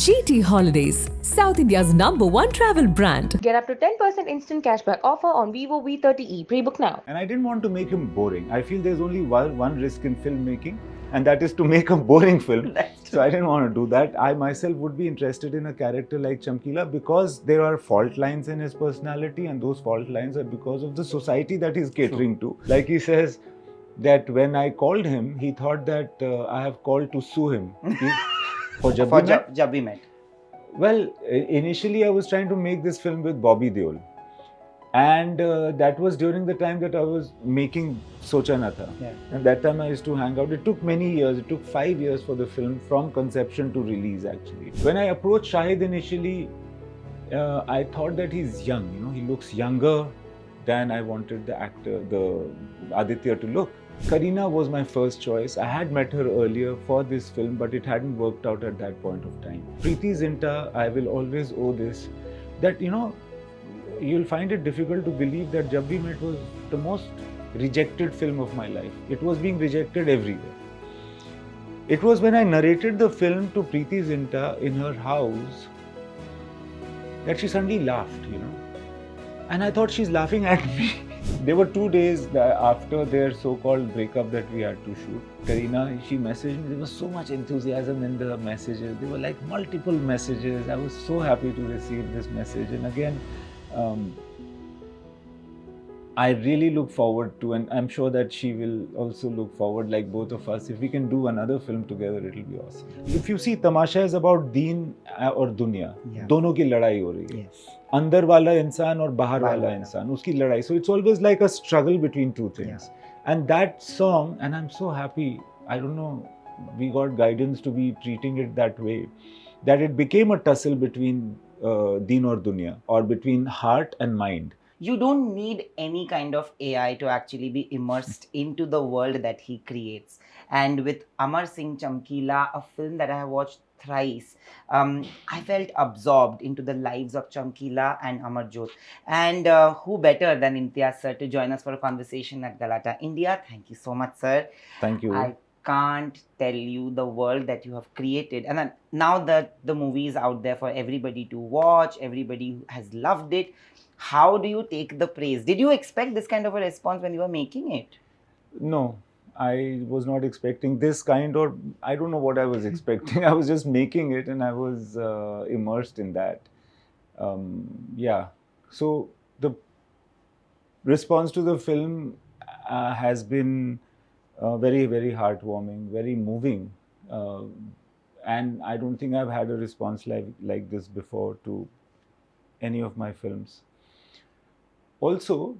GT Holidays, South India's #1 travel brand. Get up to 10% instant cashback offer on Vivo V30e. Pre-book now. And I didn't want to make him boring. I feel there's only one risk in filmmaking, and that is to make a boring film. So I didn't want to do that. I myself would be interested in a character like Chamkila because there are fault lines in his personality, and those fault lines are because of the society that he's catering to. Like he says that when I called him, he thought that I have called to sue him. For Jab We Met. Well, initially I was trying to make this film with Bobby Deol. And that was during the time that I was making Socha Na Tha. Yeah. And that time I used to hang out. It took many years. It took 5 years for the film from conception to release actually. When I approached Shahid initially, I thought that he's young. You know, he looks younger than I wanted the actor, the Aditya to look. Kareena was my first choice. I had met her earlier for this film, but it hadn't worked out at that point of time. Preeti Zinta, I will always owe this. That, you know, you'll find it difficult to believe that Jab We Met was the most rejected film of my life. It was being rejected everywhere. It was when I narrated the film to Preeti Zinta in her house that she suddenly laughed, you know. And I thought she's laughing at me. There were 2 days after their so-called breakup that we had to shoot. Kareena, she messaged me. There was so much enthusiasm in the messages. There were like multiple messages. I was so happy to receive this message. And again, I really look forward to, and I'm sure that she will also look forward, like both of us. If we can do another film together, it'll be awesome. If you see, Tamasha is about deen और दुनिया, दोनों की लड़ाई हो रही है. अंदर वाला इंसान और बाहर वाला इंसान, उसकी लड़ाई. So it's always like a struggle between two things. And that song, and I'm so happy, I don't know, we got guidance to be treating it that way, that it became a tussle between deen or dunya, or between heart and mind. You don't need any kind of AI to actually be immersed into the world that he creates. And with Amar Singh Chamkila, a film that I have watched thrice, I felt absorbed into the lives of Chamkila and Amarjot. And who better than Imtiaz sir to join us for a conversation at Galatta, India. Thank you so much, sir. Thank you. I can't tell you the world that you have created. And then now that the movie is out there for everybody to watch, everybody has loved it. How do you take the praise? Did you expect this kind of a response when you were making it? No, I was not expecting this kind, or I don't know what I was expecting. I was just making it and I was immersed in that. Yeah. So the response to the film has been very, very heartwarming, very moving. And I don't think I've had a response like this before to any of my films. Also,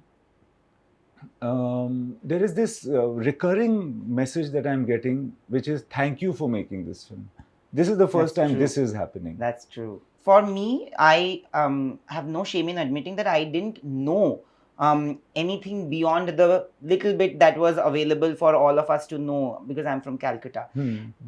there is this recurring message that I'm getting, which is thank you for making this film. This is the first time this is happening. That's true. For me, I have no shame in admitting that I didn't know anything beyond the little bit that was available for all of us to know, because I'm from Calcutta.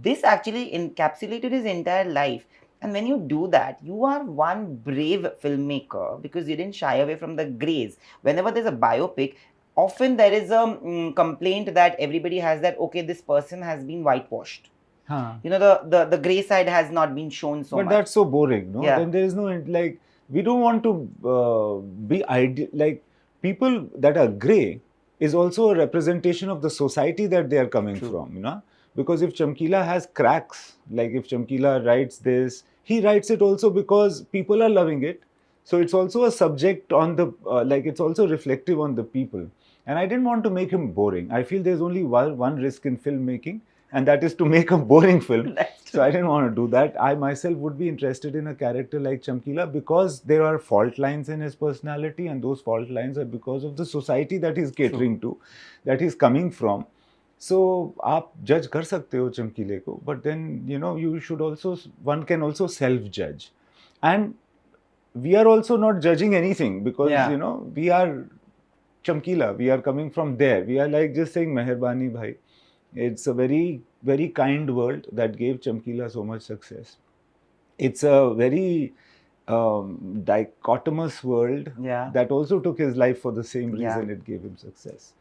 This actually encapsulated his entire life. And when you do that, you are one brave filmmaker because you didn't shy away from the grays. Whenever there's a biopic, often there is a complaint that everybody has that, okay, this person has been whitewashed. You know, the grey side has not been shown so much. But that's so boring, no? Yeah. Then there is no, like, we don't want to be ideal. Like, people that are grey is also a representation of the society that they are coming from, you know? Because if Chamkila has cracks, like if Chamkila writes this, he writes it also because people are loving it. So it's also a subject on the, like it's also reflective on the people. And I didn't want to make him boring. I feel there's only one risk in filmmaking, and that is to make a boring film. So I didn't want to do that. I myself would be interested in a character like Chamkila because there are fault lines in his personality, and those fault lines are because of the society that he's catering to, that he's coming from. So, आप judge कर सकते हो चमकीले को, but then, you know, you should also, one can also self-judge. And we are also not judging anything because, you know, we are Chamkila, we are coming from there. We are like just saying, Meherbani bhai. It's a very, very kind world that gave Chamkila so much success. It's a very dichotomous world that also took his life for the same reason it gave him success.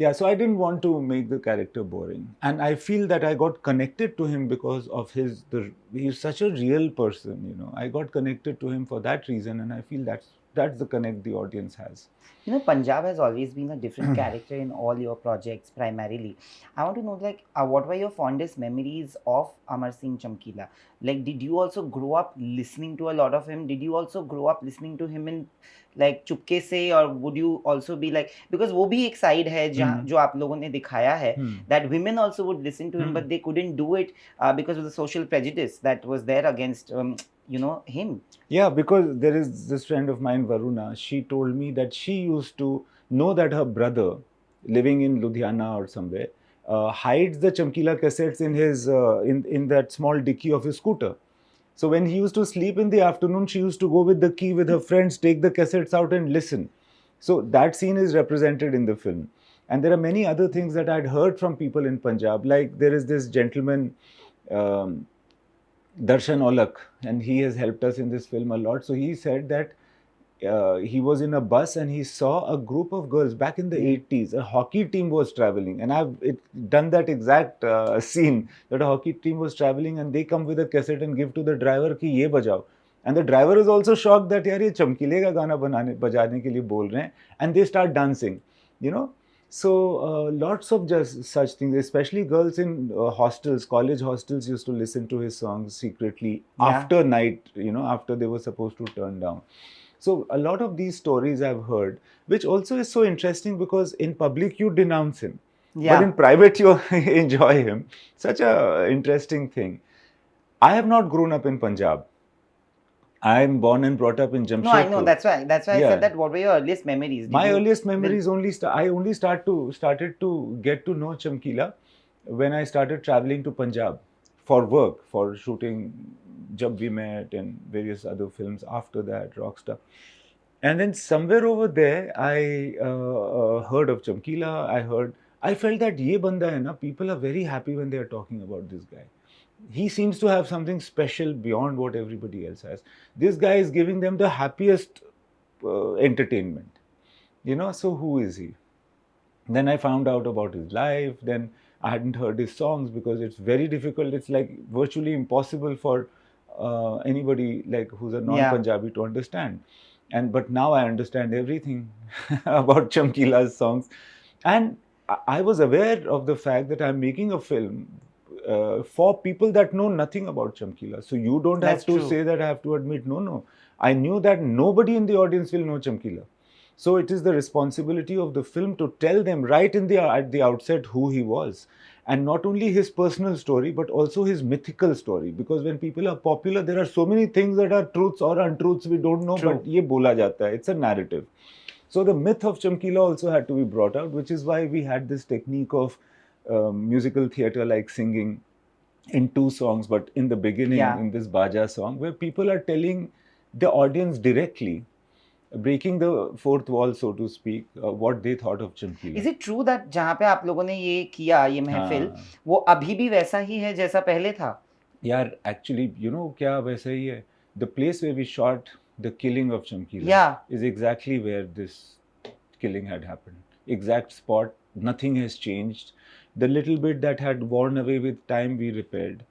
Yeah, so I didn't want to make the character boring, and I feel that I got connected to him because of he's such a real person, you know. I got connected to him for that reason, and I feel that's the connect the audience has. You know, Punjab has always been a different character in all your projects primarily. I want to know, like, what were your fondest memories of Amar Singh Chamkila? Like, did you also grow up listening to a lot of him? Did you also grow up listening to him in like चुपके से, or would you also be like, because वो भी एक side है जहाँ जो आप लोगों ने दिखाया है, that women also would listen to him but they couldn't do it because of the social prejudice that was there against you know, him. Yeah, because there is this friend of mine, Varuna. She told me that she used to know that her brother, living in Ludhiana or somewhere, hides the Chamkila cassettes in his in that small dicky of his scooter. So when he used to sleep in the afternoon, she used to go with the key with her friends, take the cassettes out and listen. So that scene is represented in the film. And there are many other things that I'd heard from people in Punjab. Like there is this gentleman, Darshan Olak, and he has helped us in this film a lot. So he said that he was in a bus and he saw a group of girls back in the 80s. A hockey team was traveling, and I've done that exact scene that a hockey team was traveling and they come with a cassette and give to the driver कि ये बजाओ. And the driver is also shocked that यार ये चमकीले का गाना बजाने के लिए बोल रहे हैं, and they start dancing, you know. So lots of just such things, especially girls in hostels, college hostels used to listen to his songs secretly after night, you know, after they were supposed to turn down. So a lot of these stories I've heard, which also is so interesting because in public you denounce him, but in private you enjoy him. Such a interesting thing. I have not grown up in Punjab. I'm born and brought up in Jamshedpur. No, I know. That's why I said that. What were your earliest memories? My earliest memories I only started to get to know Chamkila when I started traveling to Punjab for work, for shooting Jab We Met and various other films after that, Rockstar. And then somewhere over there, I heard of Chamkila. I felt that ye banda hai na, people are very happy when they are talking about this guy. He seems to have something special beyond what everybody else has. This guy is giving them the happiest entertainment, you know. So who is he? Then I found out about his life. Then I hadn't heard his songs because it's very difficult. It's like virtually impossible for anybody like who's a non-Punjabi to understand. But now I understand everything about Chamkila's songs, and I was aware of the fact that I'm making a film for people that know nothing about Chamkila. So you don't have to say that I have to admit, no. I knew that nobody in the audience will know Chamkila. So it is the responsibility of the film to tell them right at the outset who he was. And not only his personal story, but also his mythical story. Because when people are popular, there are so many things that are truths or untruths we don't know, but ye bola jata hai. It's a narrative. So the myth of Chamkila also had to be brought out, which is why we had this technique of musical theatre like singing in two songs, but in the beginning, in this Baja song, where people are telling the audience directly, breaking the fourth wall, so to speak, what they thought of Chamkila. Is it true that जहाँ पे आप लोगों ने ये किया ये महफिल वो अभी भी वैसा ही है जैसा पहले था? यार actually, you know क्या वैसा ही है? The place where we shot the killing of Chamkila is exactly where this killing had happened. Exact spot. Nothing has changed. The little bit that had worn away with time, we repaired.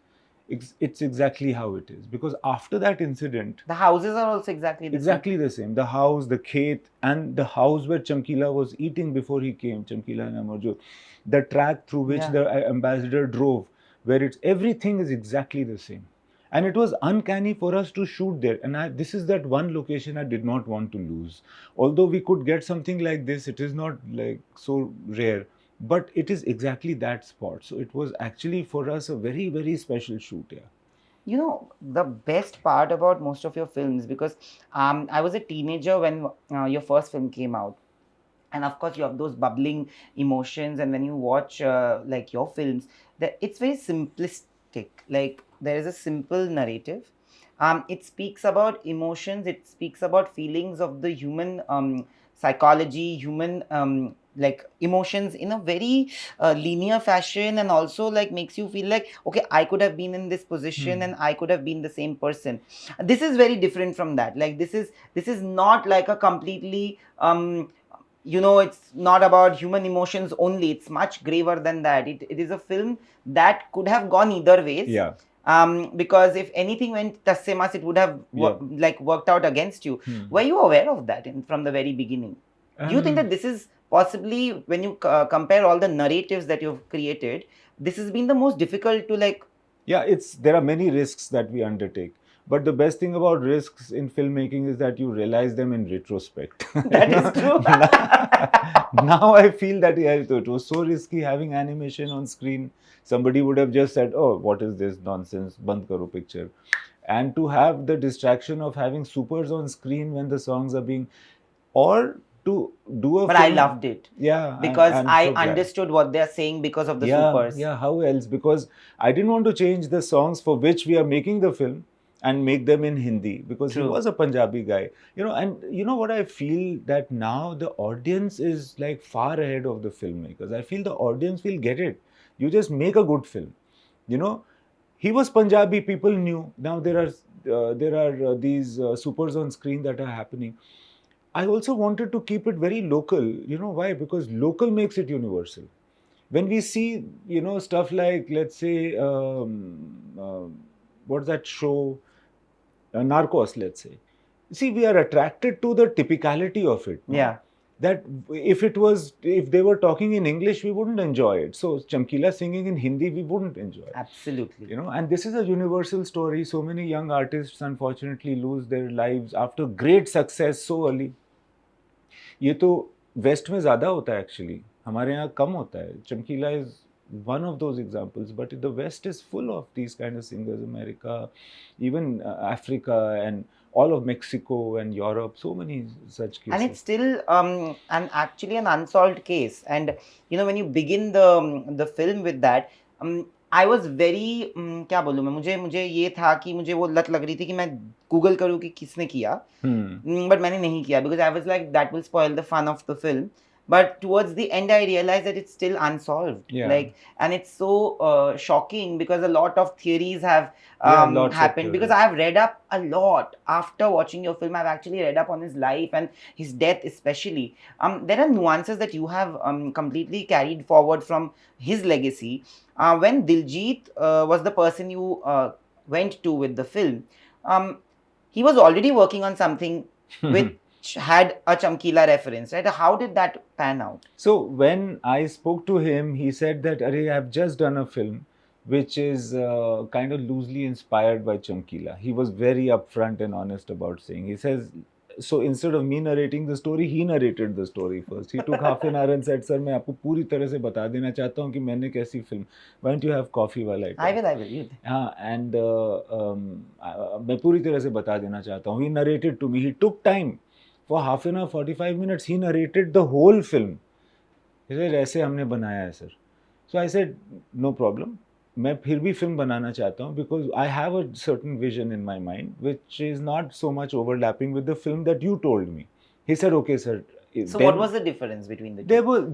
It's exactly how it is. Because after that incident, the houses are also exactly the same. The house, the khet, and the house where Chamkila was eating before he came, Chamkila and Amarjot. The track through which the ambassador drove, where everything is exactly the same. And it was uncanny for us to shoot there. And this is that one location I did not want to lose. Although we could get something like this, it is not like so rare. But it is exactly that spot. So it was actually for us a very, very special shoot. Yeah. You know, the best part about most of your films, because I was a teenager when your first film came out. And of course, you have those bubbling emotions. And when you watch like your films, it's very simplistic. Like there is a simple narrative. It speaks about emotions. It speaks about feelings of the human psychology, human like emotions in a very linear fashion, and also like makes you feel like, okay, I could have been in this position and I could have been the same person. This is very different from that. Like this is not like a completely it's not about human emotions only. It's much graver than that. It is a film that could have gone either ways. Yeah. Because if anything went tassemas, it would have worked out against you. Were you aware of that from the very beginning? Do you think that this is possibly, when you compare all the narratives that you've created, this has been the most difficult to Yeah, there are many risks that we undertake. But the best thing about risks in filmmaking is that you realize them in retrospect. That is true. Now I feel that it was so risky having animation on screen. Somebody would have just said, "Oh, what is this nonsense? Band karo picture." And to have the distraction of having supers on screen when the songs are being, or to do a But film. I loved it. Yeah. Because I'm I so glad. understood what they're saying because of the Yeah, supers. yeah, how else? Because I didn't want to change the songs for which we are making the film and make them in Hindi, because he True. was a Punjabi guy. And you know what I feel, that now the audience is like far ahead of the filmmakers. I feel the audience will get it. You just make a good film. He was Punjabi, people knew. Now there are these supers on screen that are happening. I also wanted to keep it very local. Why? Because local makes it universal. When we see, stuff like, let's say, what's that show, Narcos, let's say. See, we are attracted to the typicality of it. No? Yeah. That if they were talking in English, we wouldn't enjoy it. So Chamkila singing in Hindi, we wouldn't enjoy it. Absolutely. And this is a universal story. So many young artists, unfortunately, lose their lives after great success so early. ये तो waste में ज़्यादा होता है actually, हमारे यहाँ कम होता है. चमकीला is one of those examples, but the West is full of these kind of singers. America, even Africa, and all of Mexico and Europe, so many such cases. And it's still actually an unsolved case. And when you begin the film with that, I was very क्या बोलूँ मैं, मुझे ये था कि मुझे वो लत लग रही थी कि मैं गूगल करूँ कि किसने किया, but मैंने नहीं किया, because I was like, that will spoil the fun of the film. But towards the end, I realized that it's still unsolved. Yeah. And it's so shocking, because a lot of theories have happened. Because I have read up a lot after watching your film. I've actually read up on his life and his death, especially. There are nuances that you have completely carried forward from his legacy. When Diljit was the person you went to with the film, he was already working on something with had a Chamkila reference, right? How did that pan out? So when I spoke to him, he said that, I've just done a film which is kind of loosely inspired by Chamkila. He was very upfront and honest about saying. He says, so instead of me narrating the story, he narrated the story first. He took half an hour and said, sir, मैं आपको पूरी तरह से बता देना चाहता हूँ कि मैंने कैसी film. Why don't you have coffee while I talk? I will. हाँ, and मैं पूरी तरह से बता देना चाहता हूँ. He narrated to me. He took time. For half an hour, 45 minutes, he narrated the whole film. He said, ऐसे हमने बनाया है, sir. So I said, no problem. मैं फिर भी film बनाना चाहता हूँ, because I have a certain vision in my mind, which is not so much overlapping with the film that you told me. He said, okay, sir. So what was the difference between the two?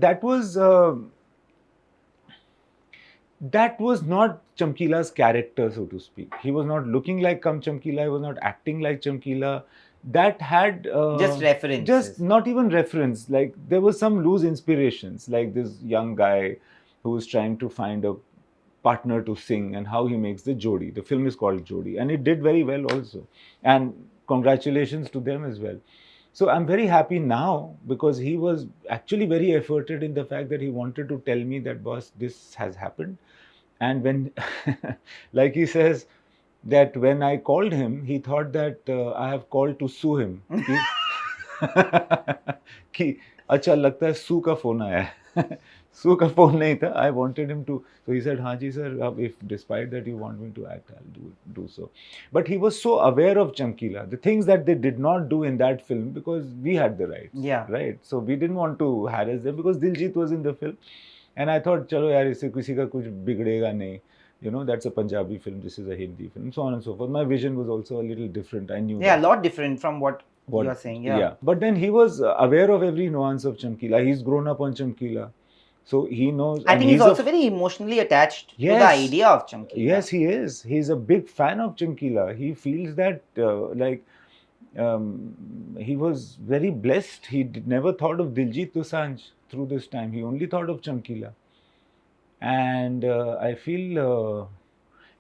That was not Chamkila's character, so to speak. He was not looking like Chamkila. He was not acting like Chamkila. That had just references. Just not even reference. Like there was some loose inspirations, like this young guy who is trying to find a partner to sing, and how he makes the Jodi. The film is called Jodi, and it did very well also. And congratulations to them as well. So I'm very happy now, because he was actually very efforted in the fact that he wanted to tell me that, boss, this has happened. And when, like he says, that when I called him, he thought that I have called to sue him. कि अच्छा लगता है सू का phone आया है. सू का phone नहीं था. I wanted him to. So he said, हाँ जी sir, if despite that you want me to act, I'll do so. But he was so aware of Chamkila, the things that they did not do in that film, because we had the rights. Yeah. Right. So we didn't want to harass them, because Diljit was in the film, and I thought, चलो यार इससे किसी का कुछ बिगड़ेगा नहीं. That's a Punjabi film, this is a Hindi film, so on and so forth. My vision was also a little different. I knew a lot different from what you are saying. Yeah. But then he was aware of every nuance of Chamkila. He's grown up on Chamkila. So he knows. I think he's also very emotionally attached to the idea of Chamkila. Yes, he is. He's a big fan of Chamkila. He feels that, he was very blessed. He never thought of Diljit Dosonajh through this time. He only thought of Chamkila. And I feel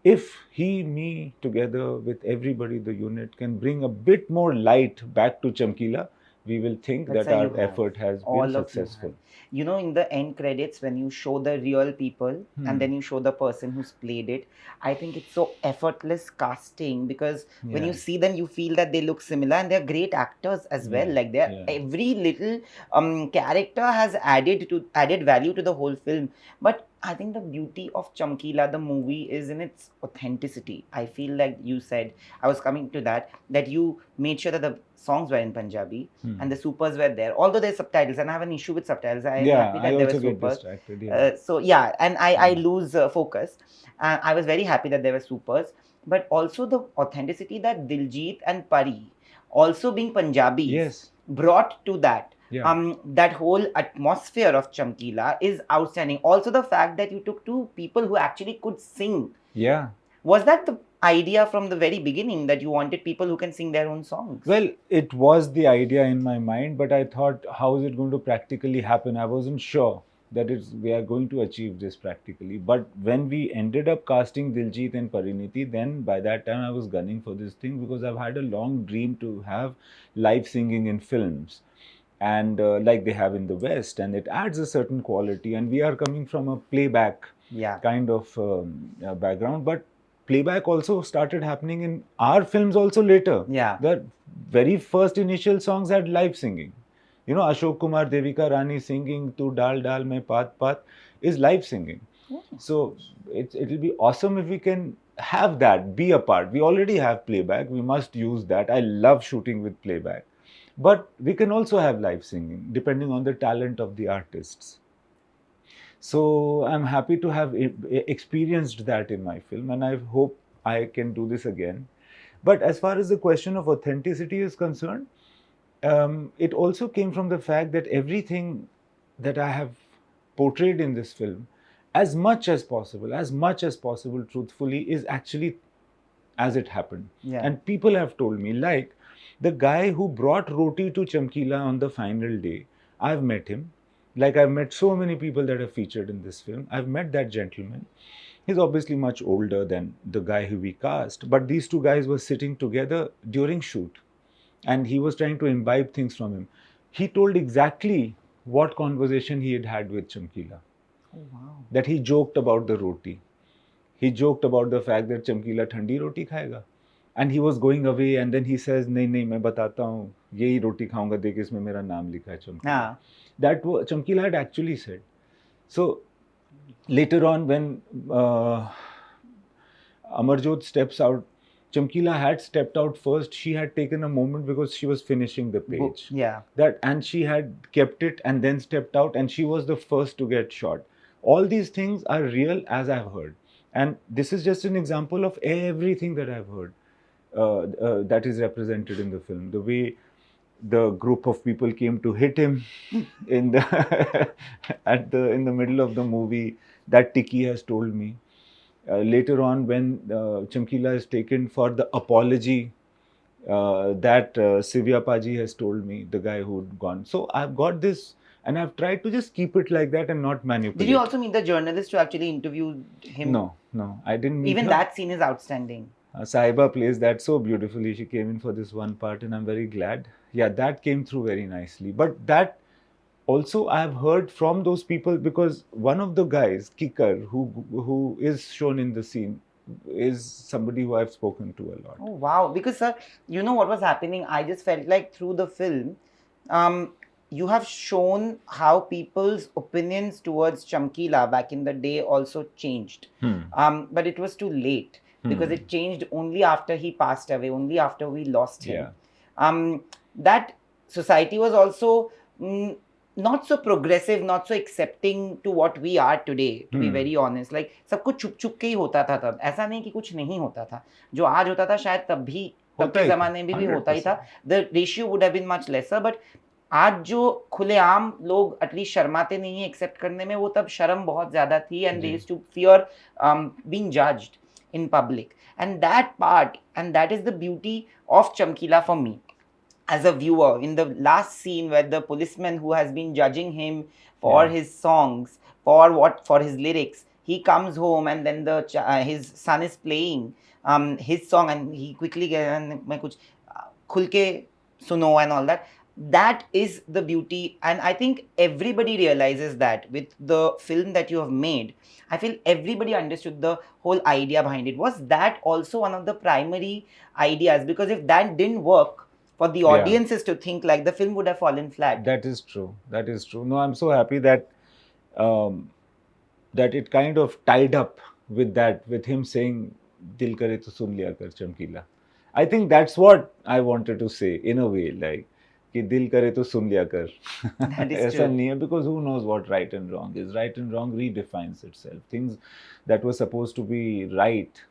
if he, me, together with everybody, the unit, can bring a bit more light back to Chamkila, we will think That's that how you our have. effort has All been of you successful. have. You know, in the end credits, when you show the real people and then you show the person who's played it, I think it's so effortless casting, because when you Yeah. see them, you feel that they look similar, and they're great actors as well. Yeah, Like they're yeah. every little character has added value to the whole film. But I think the beauty of Chamkila, the movie, is in its authenticity. I feel like you said, I was coming to that you made sure that the songs were in Punjabi and the supers were there. Although there's subtitles, and I have an issue with subtitles. I am Yeah, happy I that there were also get supers. distracted. Yeah. So yeah, and I lose focus. I was very happy that there were supers, but also the authenticity that Diljit and Pari, also being Punjabis, Yes. brought to that. Yeah. That whole atmosphere of Chamkila is outstanding. Also, the fact that you took two people who actually could sing. Yeah. Was that the idea from the very beginning, that you wanted people who can sing their own songs? Well, it was the idea in my mind, but I thought, how is it going to practically happen? I wasn't sure that we are going to achieve this practically. But when we ended up casting Diljit and Parineeti, then by that time I was gunning for this thing, because I've had a long dream to have live singing in films, and like they have in the West, and it adds a certain quality. And we are coming from a playback kind of background, but playback also started happening in our films also later. Yeah. The very first initial songs had live singing. You know, Ashok Kumar, Devika Rani singing "Tu Dal Dal Mein Paat Paat" is live singing. So it'll be awesome if we can have that be a part. We already have playback. We must use that. I love shooting with playback. But we can also have live singing, depending on the talent of the artists. So I'm happy to have experienced that in my film, and I hope I can do this again. But as far as the question of authenticity is concerned, it also came from the fact that everything that I have portrayed in this film, as much as possible, truthfully, is actually as it happened. Yeah. And people have told me, like the guy who brought roti to Chamkila on the final day, I've met him. Like I've met so many people that are featured in this film. I've met that gentleman. He's obviously much older than the guy who we cast, but these two guys were sitting together during shoot, and he was trying to imbibe things from him. He told exactly what conversation he had had with Chamkila. Oh, wow. That he joked about the roti. He joked about the fact that Chamkila thandi roti khayega. And he was going away, and then he says, "नहीं नहीं मैं बताता हूँ, यही रोटी खाऊंगा, देख इसमें मेरा नाम लिखा है Chamkila." That Chamkila had actually said. So later on, when Amarjot steps out, Chamkila had stepped out first. She had taken a moment because she was finishing the page. Yeah. And she had kept it and then stepped out, and she was the first to get shot. All these things are real, as I've heard. And this is just an example of everything that I've heard that is represented in the film. The way the group of people came to hit him in the in the middle of the movie, that Tiki has told me. Later on, when Chamkila is taken for the apology, that Sivya Paji has told me, the guy who'd gone. So I've got this, and I've tried to just keep it like that and not manipulate. Did you also meet the journalist who actually interviewed him? No, I didn't meet Even her. that scene is outstanding. Sahiba plays that so beautifully. She came in for this one part, and I'm very glad. Yeah, that came through very nicely. But that also I've heard from those people, because one of the guys, Kikar, who is shown in the scene, is somebody who I've spoken to a lot. Oh wow! Because sir, you know what was happening? I just felt like through the film, you have shown how people's opinions towards Chamkila back in the day also changed. But it was too late, because it changed only after he passed away, only after we lost him. Yeah. That society was also not so progressive, not so accepting to what we are today, to be very honest. Like सब कुछ छुप छुप के ही होता था तब, ऐसा नहीं कि कुछ नहीं होता था. जो आज होता था शायद तब के ज़माने में भी होता ही था. The ratio would have been much lesser, but आज जो खुलेआम लोग एटलीस्ट शर्माते नहीं है एक्सेप्ट करने में, वो तब शर्म बहुत ज़्यादा थी, and they used to fear being judged in public. And that part, and that is the beauty of Chamkila for me. as a viewer, in the last scene where the policeman who has been judging him for Yeah. his songs, for his lyrics, he comes home and then his son is playing his song, and he quickly gets and मैं कुछ खुल के सुनो and all that. That is the beauty, and I think everybody realizes that with the film that you have made. I feel everybody understood the whole idea behind it. Was that also one of the primary ideas? Because if that didn't work for the Yeah. audiences to think, like, the film would have fallen flat. That is true. That is true. No, I'm so happy that that it kind of tied up with that, with him saying, "Dil kare to sun liya kar, Chamkila." I think that's what I wanted to say in a way, like, कि दिल करे तो सुन लिया कर. That is ऐसा true. नहीं है, because who knows what right and wrong is. Right and wrong redefines itself. Things that were supposed to be right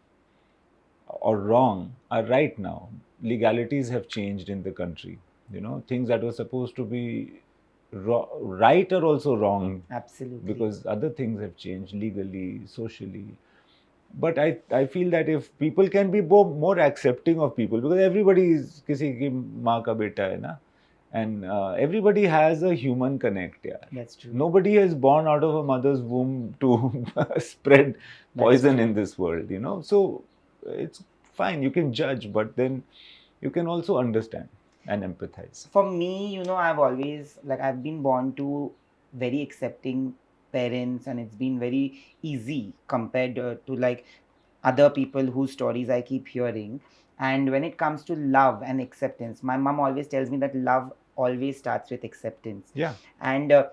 or wrong are right now. Legalities have changed in the country. You know, things that were supposed to be right are also wrong, Absolutely. because other things have changed legally, socially. But I feel that if people can be more accepting of people, because everybody is किसी की माँ का बेटा है ना, and everybody has a human connect, यार. That's true. Nobody is born out of a mother's womb to spread poison in this world, you know. So it's fine, you can judge, but then you can also understand and empathize. For me, I've always, like, I've been born to very accepting parents, and it's been very easy compared to like other people whose stories I keep hearing. And when it comes to love and acceptance, my mom always tells me that love always starts with acceptance. Yeah. And a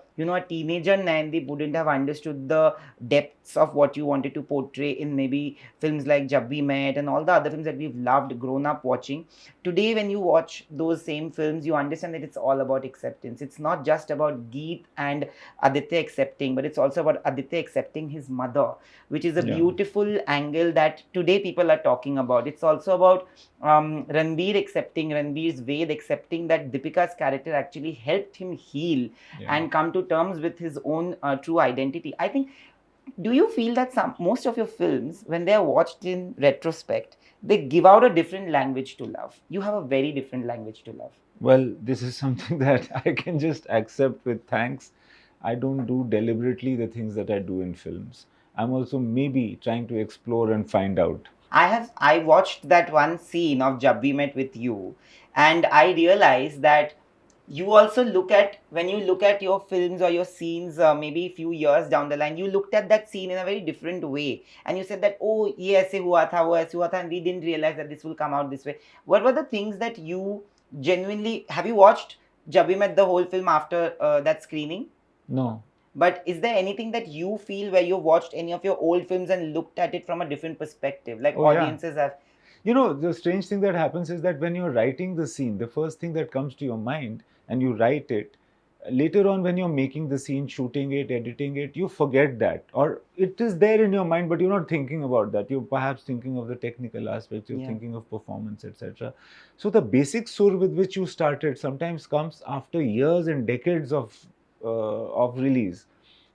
teenager Nandi wouldn't have understood the depths of what you wanted to portray in maybe films like Jab We Met and all the other films that we've loved, grown up watching. Today, when you watch those same films, you understand that it's all about acceptance. It's not just about Geet and Aditya accepting, but it's also about Aditya accepting his mother, which is a Yeah. beautiful angle that today people are talking about. It's also about Ranveer's Ved accepting that Deepika's character actually helped him heal and come to terms with his own true identity. I think, do you feel that most of your films, when they are watched in retrospect, they give out a different language to love? You have a very different language to love. Well, this is something that I can just accept with thanks. I don't do deliberately the things that I do in films. I'm also maybe trying to explore and find out. I watched that one scene of Jab We Met with you, and I realized that you also when you look at your films or your scenes, maybe a few years down the line, you looked at that scene in a very different way, and you said that, oh, ye aise hua tha, wo aise hua tha, and we didn't realize that this will come out this way. What were the things that you genuinely, have you watched Jab We Met the whole film after that screening? No. But is there anything that you feel where you've watched any of your old films and looked at it from a different perspective, like audiences have? You know, the strange thing that happens is that when you're writing the scene, the first thing that comes to your mind and you write it, later on when you're making the scene, shooting it, editing it, you forget that, or it is there in your mind, but you're not thinking about that. You're perhaps thinking of the technical aspects, you're thinking of performance, etc. So the basic sur with which you started sometimes comes after years and decades of release.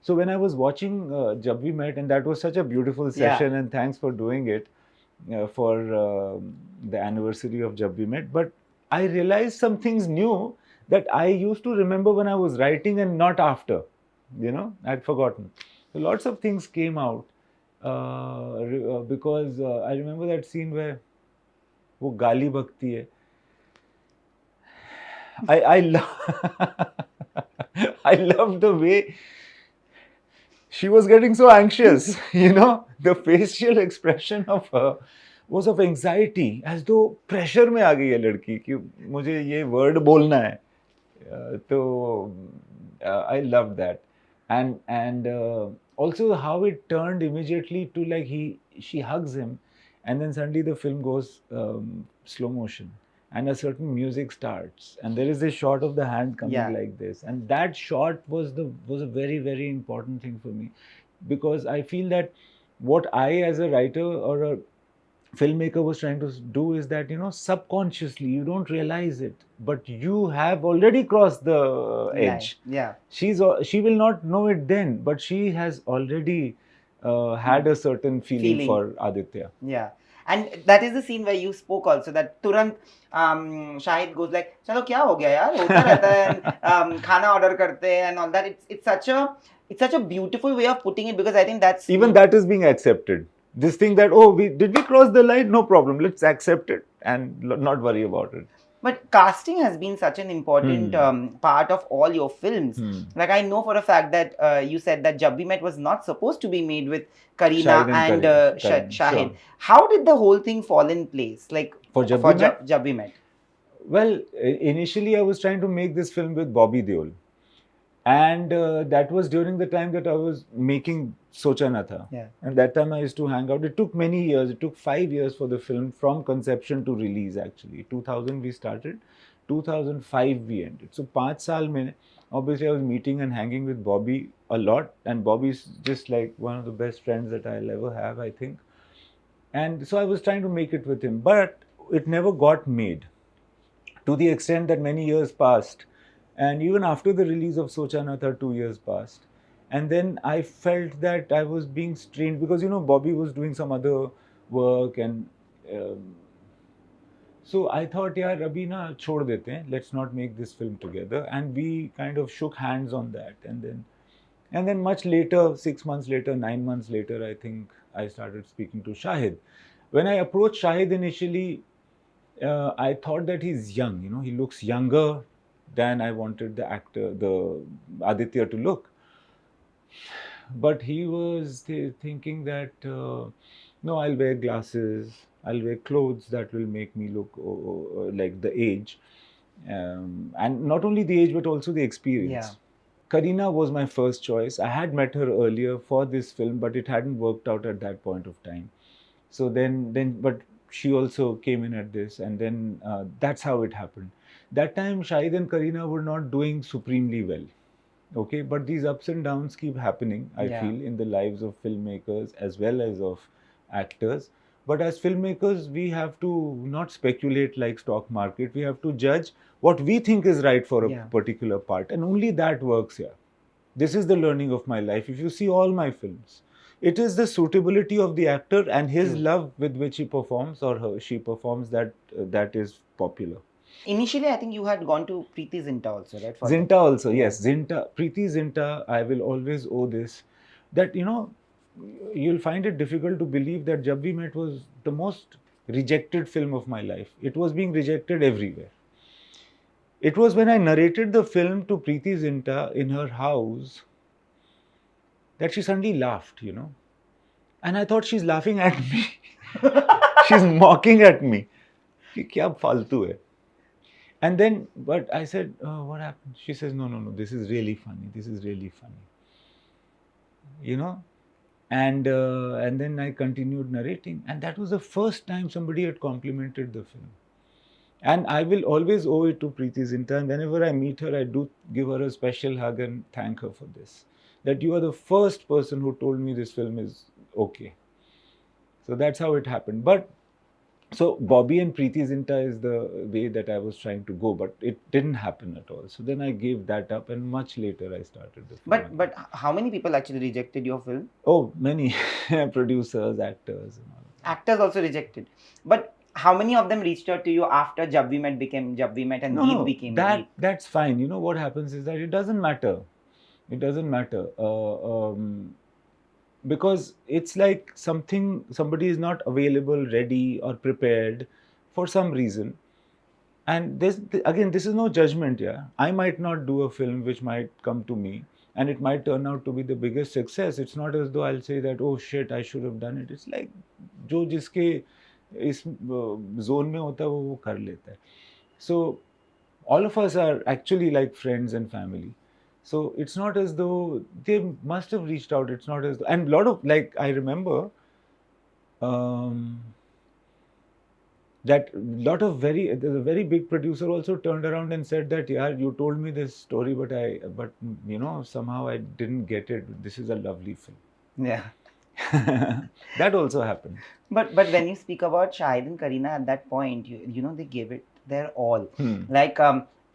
So when I was watching Jab We Met, and that was such a beautiful session, and thanks for doing it for the anniversary of Jab We Met, but I realized some things new that I used to remember when I was writing and not after. You know, I'd forgotten. So lots of things came out because I remember that scene where वो गाली बकती है. I love the way she was getting so anxious, you know, the facial expression of her was of anxiety, as though pressure में आ गई है लड़की कि मुझे ये word बोलना है. So I love that, and also how it turned immediately to like she hugs him, and then suddenly the film goes slow motion, and a certain music starts, and there is a shot of the hand coming like this, and that shot was a very, very important thing for me, because I feel that what I as a writer or a filmmaker was trying to do is that, you know, subconsciously you don't realize it, but you have already crossed the edge. She will not know it then, but she has already had a certain feeling for Aditya. And that is the scene where you spoke also, that Turant Shahid goes like, "Chalo kya ho gaya yaar? Hota rehta hai," and khana order karte hain and all that. It's such a beautiful way of putting it, because I think that's Even that is being accepted. This thing that, oh, did we cross the line? No problem. Let's accept it and not worry about it. But casting has been such an important part of all your films. Like, I know for a fact that you said that Jab We Met was not supposed to be made with Kareena Shahid and Kareena. Shahid. Sure. How did the whole thing fall in place? Like, For Jab We Met? Jab We Met. Well, initially I was trying to make this film with Bobby Deol. And that was during the time that I was making Socha Na Tha. Yeah. And that time I used to hang out. It took many years. It took 5 years for the film from conception to release actually. 2000 we started. 2005 we ended. So 5 saal mein, obviously I was meeting and hanging with Bobby a lot. And Bobby's just like one of the best friends that I'll ever have, I think. And so I was trying to make it with him. But it never got made. To the extent that many years passed. And even after the release of Socha Na Tha, 2 years passed. And then I felt that I was being strained because, you know, Bobby was doing some other work. And so I thought, yaar, abhi na chhod dete hain. Let's not make this film together. And we kind of shook hands on that. And then much later, 6 months later, 9 months later, I think I started speaking to Shahid. When I approached Shahid initially, I thought that he's young, you know, he looks younger than I wanted the actor, the Aditya, to look. But he was thinking that, no, I'll wear glasses, I'll wear clothes that will make me look like the age. And not only the age, but also the experience. Yeah. Kareena was my first choice. I had met her earlier for this film, but it hadn't worked out at that point of time. So but she also came in at this, and then that's how it happened. That time, Shahid and Kareena were not doing supremely well. Okay, but these ups and downs keep happening, I feel, in the lives of filmmakers as well as of actors. But as filmmakers, we have to not speculate like stock market. We have to judge what we think is right for a particular part, and only that works here. This is the learning of my life. If you see all my films, it is the suitability of the actor and his love with which he performs or she performs that is popular. Initially, I think you had gone to Preeti Zinta also, right? Zinta also, yes. Zinta, Preeti Zinta, I will always owe this. That, you know, you'll find it difficult to believe that Jab We Met was the most rejected film of my life. It was being rejected everywhere. It was when I narrated the film to Preeti Zinta in her house that she suddenly laughed, you know. And I thought she's laughing at me. She's mocking at me. Kya faltu hai? And then, but I said, what happened? She says, no, this is really funny. This is really funny. You know? And then I continued narrating. And that was the first time somebody had complimented the film. And I will always owe it to Preeti Zinta. And whenever I meet her, I do give her a special hug and thank her for this. That you are the first person who told me this film is okay. So that's how it happened. But so Bobby and Preeti Zinta is the way that I was trying to go, but it didn't happen at all. So then I gave that up, and much later I started the film. But how many people actually rejected your film? Oh, many producers, actors, and all. Actors also rejected. But how many of them reached out to you after Jab We Met became Jab We Met and Deep became Deep? That's fine. You know what happens is that it doesn't matter. It doesn't matter. Because it's like somebody is not available, ready or prepared for some reason. And this is no judgment, yeah. I might not do a film which might come to me and it might turn out to be the biggest success. It's not as though I'll say that, oh shit, I should have done it. It's like, jo jiske is zone mein hota hai, wo kar leta hai. So all of us are actually like friends and family. So it's not as though they must have reached out. It's not as though, and a lot of, like, I remember that there's a very big producer also turned around and said that, yeah, you told me this story, but you know, somehow I didn't get it. This is a lovely film. Yeah. That also happened. But when you speak about Shahid and Kareena at that point, you know, they gave it their all. Like,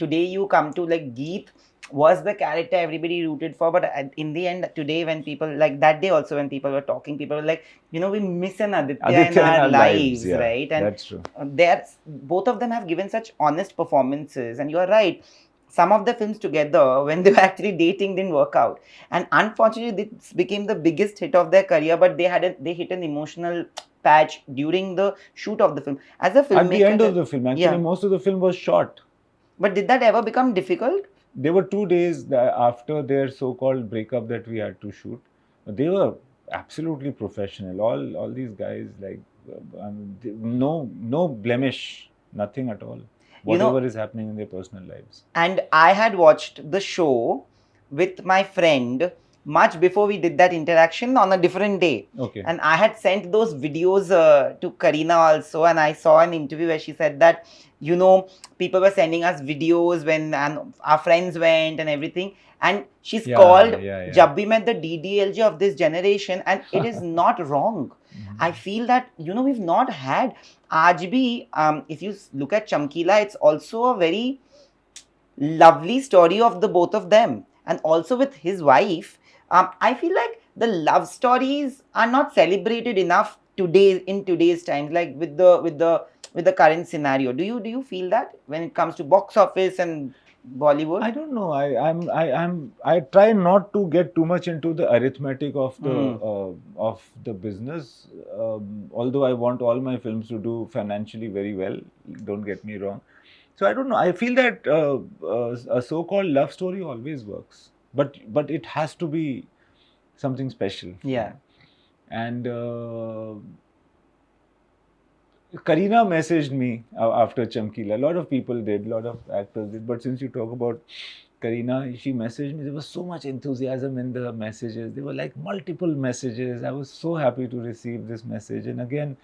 today you come to like Geet was the character everybody rooted for, but in the end today when people like that day also when people were talking, people were like, you know, we miss an Aditya in our lives, yeah, right? And that's true. they're both of them have given such honest performances, and you are right, some of the films together when they were actually dating didn't work out, and unfortunately this became the biggest hit of their career, but they hit an emotional patch during the shoot of the film. As a filmmaker, at the end of the film, actually, yeah, most of the film was shot. but did that ever become difficult? There were 2 days after their so-called breakup that we had to shoot. They were absolutely professional. All these guys, like, no blemish, nothing at all. Whatever is happening in their personal lives. And I had watched the show with my friend much before we did that interaction on a different day. Okay. And I had sent those videos to Kareena also, and I saw an interview where she said that, you know, people were sending us videos when our friends went and everything. And she's called Jab Bhi Main the DDLJ of this generation, and it is not wrong. I feel that, you know, we've not had Aaj bhi, if you look at Chamkila, it's also a very lovely story of the both of them, and also with his wife. I feel like the love stories are not celebrated enough today in today's times, like with the current scenario. Do you feel that when it comes to box office and Bollywood? I don't know. I try not to get too much into the arithmetic of the business. Although I want all my films to do financially very well. Don't get me wrong. So I don't know. I feel that a so-called love story always works, but it has to be something special. Yeah. And Kareena messaged me after Chamkila. A lot of people did, a lot of actors did. But since you talk about Kareena, she messaged me. There was so much enthusiasm in the messages. There were like multiple messages. I was so happy to receive this message. And again,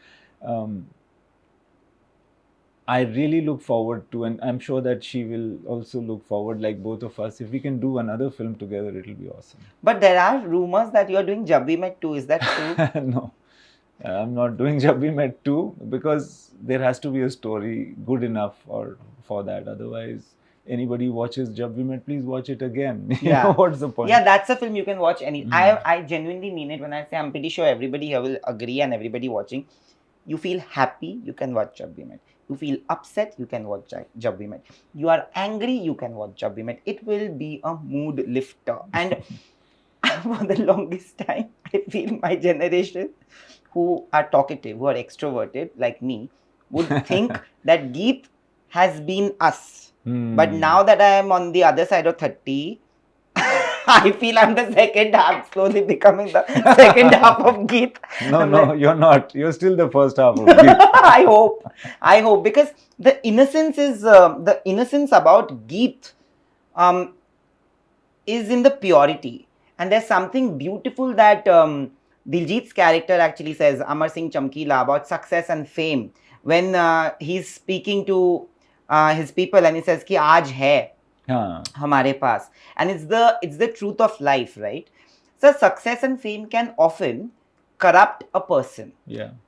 I really look forward to, and I'm sure that she will also look forward, like both of us. If we can do another film together, it'll be awesome. But there are rumors that you are doing Jab Bhi Met 2. Is that true? No, I'm not doing Jab Bhi Met 2 because there has to be a story good enough for that. Otherwise, anybody watches Jab Bhi Met, please watch it again. Yeah. You know, what's the point? Yeah, that's a film you can watch any. I genuinely mean it when I say, I'm pretty sure everybody here will agree, and everybody watching. You feel happy, you can watch Jab Bhi Met. You feel upset, you can watch Jab Bhi Met. You are angry, you can watch Jab Bhi Met. It will be a mood lifter. And for the longest time, I feel my generation, who are talkative, who are extroverted like me, would think that Geet has been us. But now that I am on the other side of 30, I feel I'm the second half, slowly becoming the second half of Geet. No, you're not. You're still the first half of Geet. I hope, because the innocence about Geet is in the purity, and there's something beautiful that Diljit's character actually says, Amar Singh Chamkila, about success and fame, when he's speaking to his people and he says ki aaj hai hamare paas, and it's the truth of life, right? So success and fame can often corrupt a person,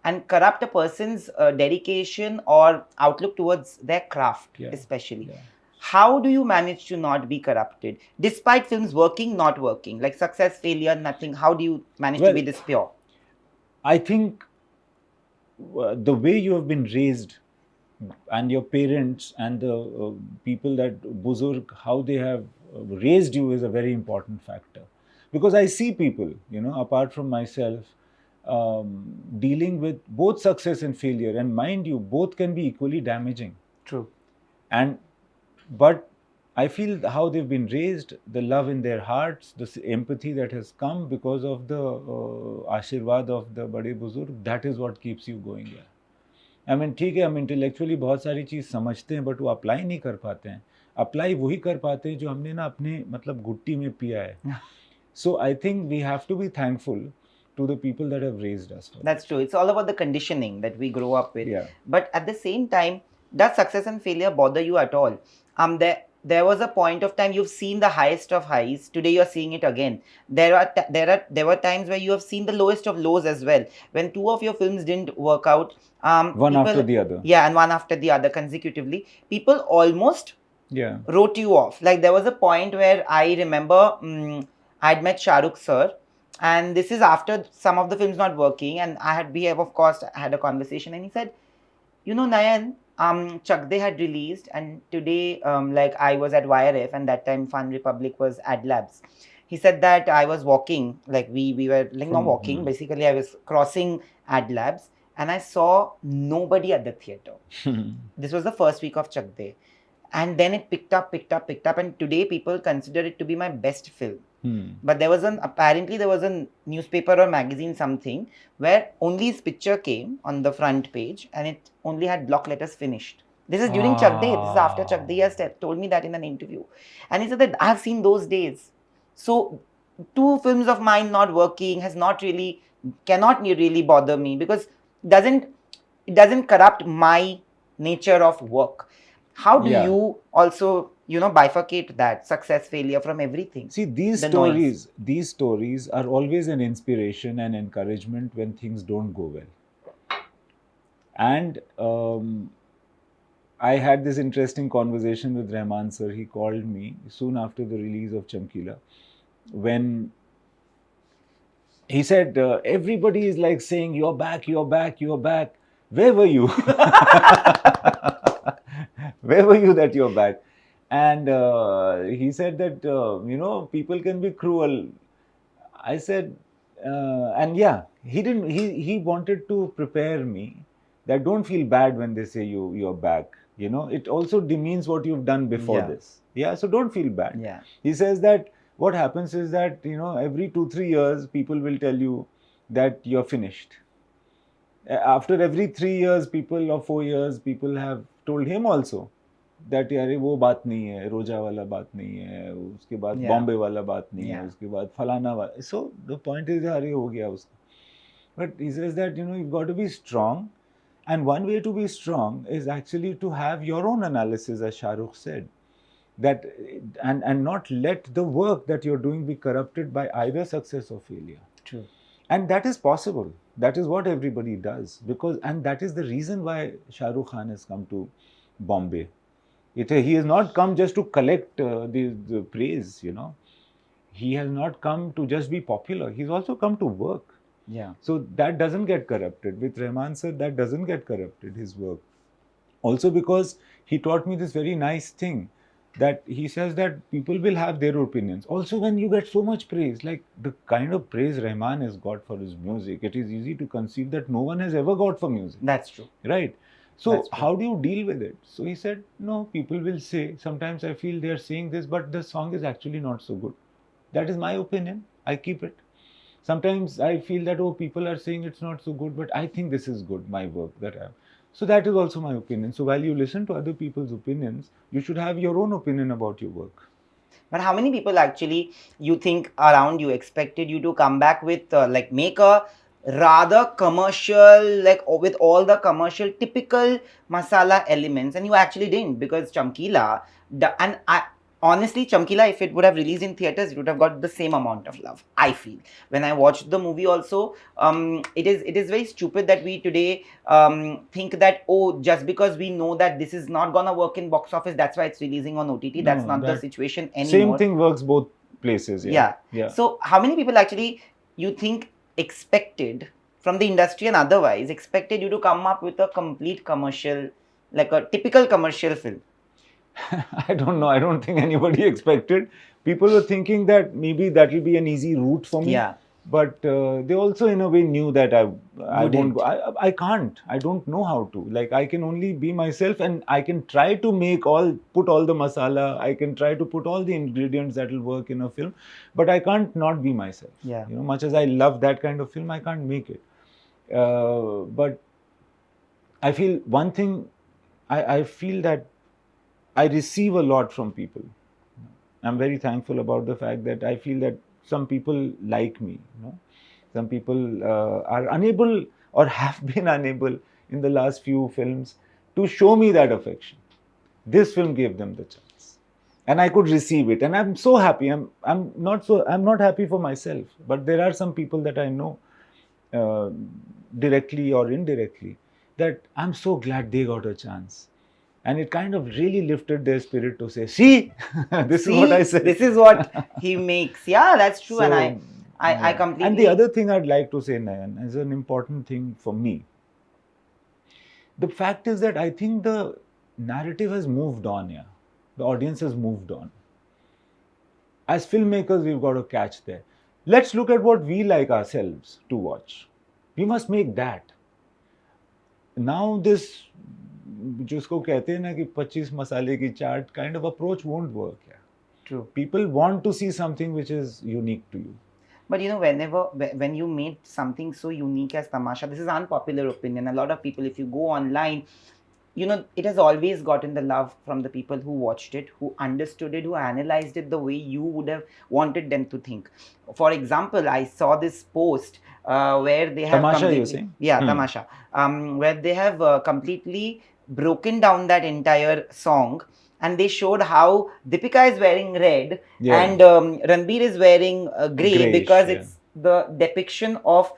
and corrupt a person's dedication or outlook towards their craft, especially. How do you manage to not be corrupted despite films working, not working, like success, failure, nothing? How do you manage to be this pure? I think the way you have been raised, and your parents and the people that Buzurg, how they have raised you, is a very important factor. Because I see people, you know, apart from myself, dealing with both success and failure, and mind you, both can be equally damaging. True. But I feel how they've been raised, the love in their hearts, the empathy that has come because of the Ashirwad of the Bade Buzurg, that is what keeps you going here. I mean, ठीक है, हम intellectually बहुत सारी चीज़ समझते हैं, but वो apply नहीं कर पाते हैं. अप्लाई वही कर पाते हैं जो हमने ना अपने मतलब गुट्टी में पिया है. So I think we have to be thankful to the people that have raised us. That's true. It's all about the conditioning that we grow up with. But at the same time, does success and failure bother you at all? There was a point of time you've seen the highest of highs. Today you're seeing it again. There were times where you have seen the lowest of lows as well. When two of your films didn't work out, one after the other. Yeah, and one after the other consecutively. People almost Yeah. wrote you off. Like there was a point where I remember I'd met Shah Rukh sir, and this is after some of the films not working, and we have of course had a conversation, and he said, you know, Nayan, Chak De had released, and today, like I was at YRF, and that time Fun Republic was Ad Labs. He said that I was walking, like we were like not walking. Basically, I was crossing Ad Labs, and I saw nobody at the theater. This was the first week of Chak De, and then it picked up, and today people consider it to be my best film. But apparently there was a newspaper or magazine something where only his picture came on the front page and it only had block letters finished. This is during Chak De. This is after Chak De. He has told me that in an interview. And he said that I have seen those days. So 2 films of mine not working cannot really bother me because it doesn't corrupt my nature of work. How do you also, bifurcate that success, failure from everything? See, these stories are always an inspiration and encouragement when things don't go well. And I had this interesting conversation with Rahman sir. He called me soon after the release of Chamkila, when he said, everybody is like saying, you're back, you're back, you're back. Where were you? Where were you that you're back? And he said that, people can be cruel. I said, and yeah, he wanted to prepare me that don't feel bad when they say you're back. It also demeans what you've done before this. Yeah, so don't feel bad. Yeah. He says that what happens is that, every 2-3 years, people will tell you that you're finished. After every 3 years, people or 4 years, people have told him also that यार वो बात नहीं है, रोजा वाला बात नहीं है, उसके बाद बॉम्बे वाला बात नहीं है, उसके बाद फलाना वाला. So the point is यार हो गया उसका. But he says that you've got to be strong, and one way to be strong is actually to have your own analysis, as Shah Rukh said, that and not let the work that you're doing be corrupted by either success or failure. True. And that is possible. That is what everybody does, and that is the reason why Shah Rukh Khan has come to Bombay. He has not come just to collect the praise, He has not come to just be popular. He's also come to work. Yeah. So that doesn't get corrupted. With Rahman sir, that doesn't get corrupted, his work. Also because he taught me this very nice thing, that he says that people will have their opinions. Also, when you get so much praise, like the kind of praise Rahman has got for his music, it is easy to conceive that no one has ever got for music. That's true. Right? So how do you deal with it? So he said, no, people will say, sometimes I feel they are saying this, but the song is actually not so good. That is my opinion. I keep it. Sometimes I feel that, people are saying it's not so good, but I think this is good, my work that I have. So that is also my opinion. So while you listen to other people's opinions, you should have your own opinion about your work. But how many people actually you think around you expected you to come back with make a rather commercial, like with all the commercial typical masala elements, and you actually didn't, because Chamkila, honestly, Chamkila, if it would have released in theaters, it would have got the same amount of love, I feel. When I watched the movie also, it is very stupid that we today think that, just because we know that this is not gonna work in box office, that's why it's releasing on OTT. That's not the situation anymore. Same thing works both places. Yeah. So how many people actually you think expected from the industry and otherwise expected you to come up with a complete commercial, like a typical commercial film? I don't know. I don't think anybody expected. People were thinking that maybe that will be an easy route for me. Yeah. But they also, in a way, knew that I won't go. I can't. I don't know how to. Like, I can only be myself, and I can try to put all the masala. I can try to put all the ingredients that will work in a film, but I can't not be myself. Yeah. Much as I love that kind of film, I can't make it. But I feel one thing. I feel that I receive a lot from people. I'm very thankful about the fact that I feel that some people like me. Some people are unable or have been unable in the last few films to show me that affection. This film gave them the chance, and I could receive it, and I'm so happy. I'm not happy for myself, but there are some people that I know directly or indirectly that I'm so glad they got a chance. And it kind of really lifted their spirit to say, see, this is what I said. This is what he makes. Yeah, that's true. And I yeah. completely... And the other thing I'd like to say, Nayan, is an important thing for me. The fact is that I think the narrative has moved on, yeah. The audience has moved on. As filmmakers, we've got to catch there. Let's look at what we like ourselves to watch. We must make that. Now this, जिसको कहते हैं ना कि 25 मसाले की चाट kind of approach won't work. Yeah. True. People want to see something which is unique to you. But when you made something so unique as Tamasha, this is unpopular opinion. A lot of people, if you go online, it has always gotten the love from the people who watched it, who understood it, who analyzed it the way you would have wanted them to think. For example, I saw this post where they have Tamasha, you're saying? Yeah, Tamasha. Where they have completely broken down that entire song, and they showed how Deepika is wearing red and Ranbir is wearing grey, Greyish, because it's the depiction of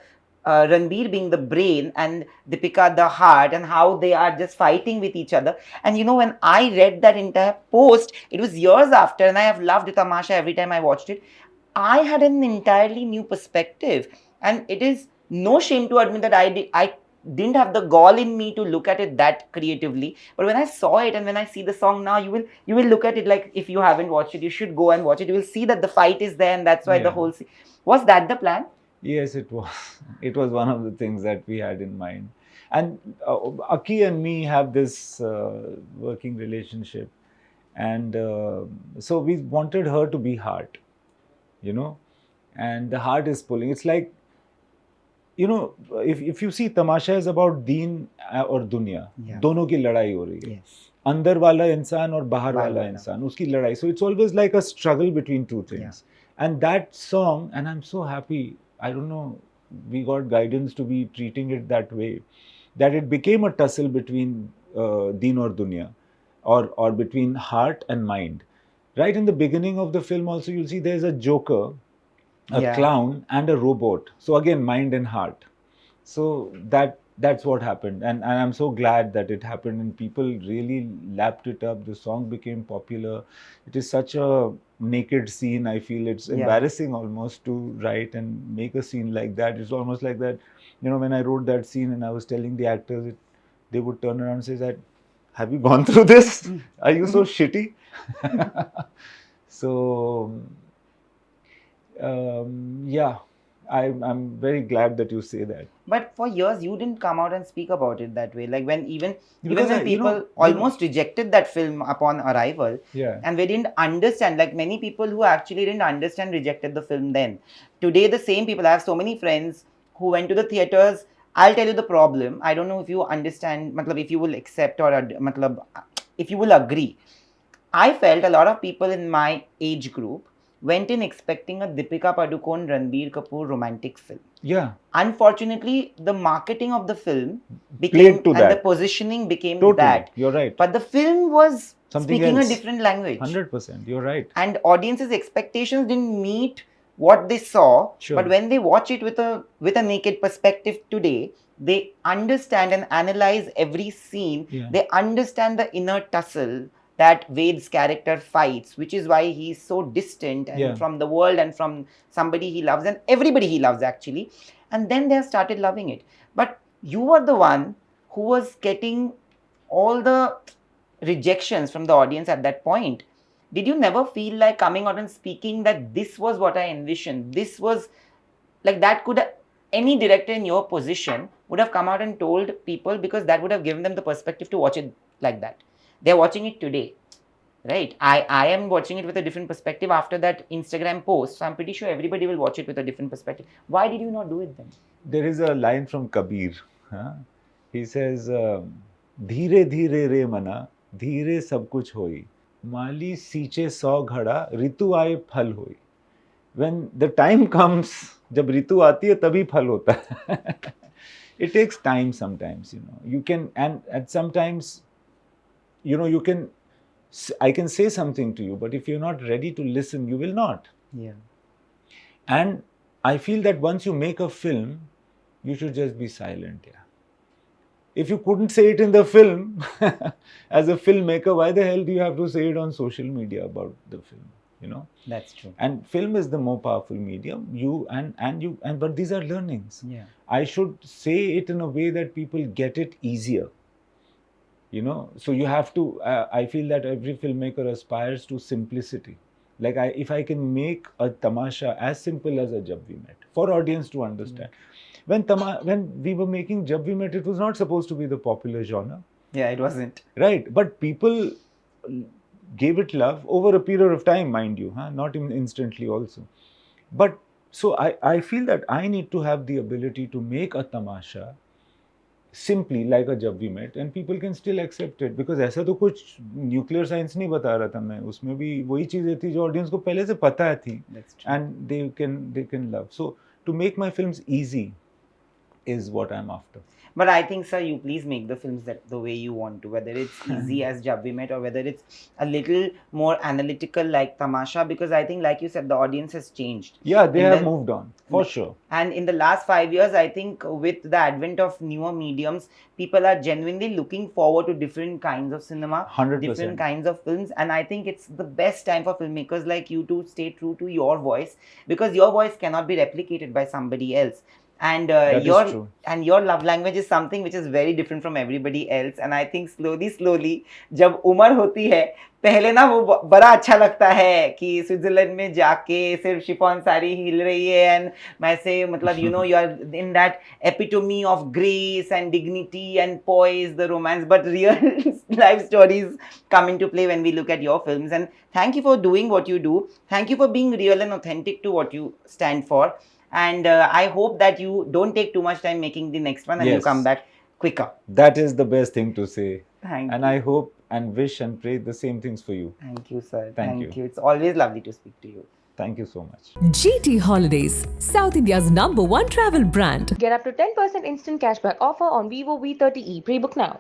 Ranbir being the brain and Deepika the heart, and how they are just fighting with each other. And when I read that entire post, it was years after, and I have loved Tamasha every time I watched it. I had an entirely new perspective, and it is no shame to admit that I didn't have the gall in me to look at it that creatively. But when I saw it, and when I see the song now, you will look at it like, if you haven't watched it, you should go and watch it. You will see that the fight is there, and that's why the whole scene. Was that the plan? Yes, it was. It was one of the things that we had in mind. And Aki and me have this working relationship. And so we wanted her to be heart, and the heart is pulling. It's like, if you see, Tamasha is about deen और दुनिया, दोनों की लड़ाई हो रही है. अंदर वाला इंसान और बाहर वाला इंसान, उसकी लड़ाई. So it's always like a struggle between two things. And that song, and I'm so happy, I don't know, we got guidance to be treating it that way, that it became a tussle between deen or dunya, or between heart and mind. Right in the beginning of the film also, you'll see there's a joker, a clown, and a robot. So again, mind and heart. So that's what happened, and I'm so glad that it happened, and people really lapped it up. The song became popular. It is such a naked scene. I feel it's embarrassing almost to write and make a scene like that. It's almost like that, when I wrote that scene and I was telling the actors, they would turn around and say that, have you gone through this? Are you so shitty? So I'm very glad that you say that. But for years, you didn't come out and speak about it that way. Like when even when people almost rejected that film upon arrival, and they didn't understand. Like many people who actually didn't understand rejected the film then. Today, the same people. I have so many friends who went to the theaters. I'll tell you the problem. I don't know if you understand, if you will accept or if you will agree. I felt a lot of people in my age group went in expecting a Deepika Padukone, Ranbir Kapoor romantic film. Yeah. Unfortunately, the marketing of the film became, and the positioning became that. You're right. But the film was something speaking else. A different language. 100%. You're right. And audiences' expectations didn't meet what they saw. Sure. But when they watch it with a naked perspective today, they understand and analyze every scene. Yeah. They understand the inner tussle that Ved's character fights, which is why he's so distant and from the world and from somebody he loves and everybody he loves actually. And then they have started loving it. But you were the one who was getting all the rejections from the audience at that point. Did you never feel like coming out and speaking that this was what I envisioned? This was like that could any director in your position would have come out and told people, because that would have given them the perspective to watch it like that. They're watching it today, right? I am watching it with a different perspective after that Instagram post. So I'm pretty sure everybody will watch it with a different perspective. Why did you not do it then? There is a line from Kabir. He says, "Dheere dheere re mana, dheere sab kuch hoi. Mali सींचे 100 घड़ा, ऋतु आए फल होई." When the time comes, जब ऋतु आती है तभी फल होता है. It takes time sometimes, You can, and sometimes, you can, I can say something to you, but if you're not ready to listen, you will not. Yeah. And I feel that once you make a film, you should just be silent. Yeah. if you couldn't say it in the film, as a filmmaker, why the hell do you have to say it on social media about the film? You know, That's true. and film is the more powerful medium. But these are learnings. Yeah. I should say it in a way that people get it easier. You know, so you have to. I feel that every filmmaker aspires to simplicity. Like if I can make a tamasha as simple as a Jab We Met for audience to understand. When we were making Jab We Met, it was not supposed to be the popular genre. Yeah, it wasn't. Right, but people gave it love over a period of time, mind you, not instantly also. But so I feel that I need to have the ability to make a tamasha simply like a Jab We Met and people can still accept it, because ऐसा तो कुछ nuclear science नहीं बता रहा था मैं, उसमें भी वही चीजें थी जो ऑडियंस को पहले से पता थी, and they can love. So to make my films easy is what I'm after. But I think, sir, you please make the films that the way you want to, whether it's easy as Jab We Met or whether it's a little more analytical like Tamasha, because I think, like you said, the audience has changed. Yeah, they have moved on, for sure. And in the last 5 years, I think with the advent of newer mediums, people are genuinely looking forward to different kinds of cinema, 100%. different kinds of films. And I think it's the best time for filmmakers like you to stay true to your voice, because your voice cannot be replicated by somebody else. And your love language is something which is very different from everybody else. And I think slowly जब उम्र होती है, पहले ना वो बड़ा अच्छा लगता है कि स्विट्जरलैंड में जाके सिर्फ शिफॉन साड़ी हिल रही है एंड मैं से मतलब you know you are in that epitome of grace and dignity and poise, the romance, but real life stories come into play when we look at your films. And thank you for doing what you do. Thank you for being real and authentic to what you stand for. And I hope that you don't take too much time making the next one and you come back quicker. That is the best thing to say. Thank you. And I hope and wish and pray the same things for you. Thank you, sir. Thank you. It's always lovely to speak to you. Thank you so much. GT Holidays, South India's #1 travel brand. Get up to 10% instant cashback offer on Vivo V30e. Pre-book now.